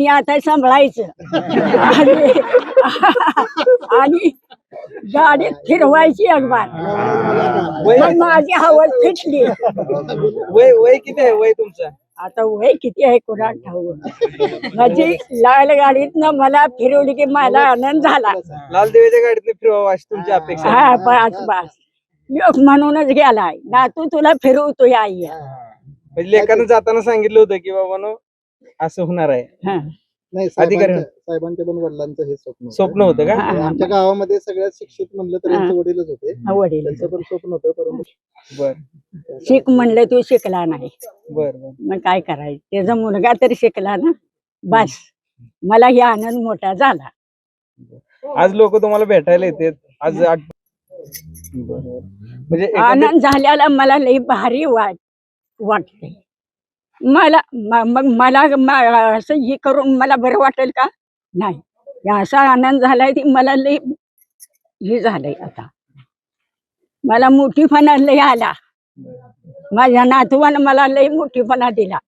त्यांनी आता सांभाळायचं आणि आणि गाडीत फिरवायची अखबार. मग माझी हवल फिटली. वय किती आहे वय तुमचं? आता वय किती आहे कोणाला ठाऊक. माझी लाल गाडीतनं मला फिरवली की मला आनंद झाला. लाल देवीच्या गाडीत फिरवा अशी तुमची अपेक्षा आहे. हा बस लोक म्हणूनच गेलाय नातू तुला फिरवतो या आई. म्हणजे लेखानं जाताना सांगितलं होतं की बाबा असं होणार आहे. हा. नाही अधिकारी- साहेबांच्या पण वडिलांचं हे स्वप्न होतं का? हा. आमच्या गावामध्ये सगळ्यात शिक्षित म्हणलं तर यांचे वडीलच होते. वडील त्यांचं पण स्वप्न होतं परंतु बर शिक म्हणलं तू शिकला नाही बर बर. मग काय करायचं त्याचा मुलगा तरी शिकला ना बस मला ही आनंद मोठा झाला. आज लोक तुम्हाला भेटायला येतात आज बरं. म्हणजे एखादं- आनंद झाल्याला मला लई भारी वाटते. मला मग मला असं हे करून मला बरं वाटेल का नाही. हे असा आनंद झालाय की मला लई हे झालंय. आता मला मोठीपणा लई आला. माझ्या नातवानं मला लई मोठीपणा दिला.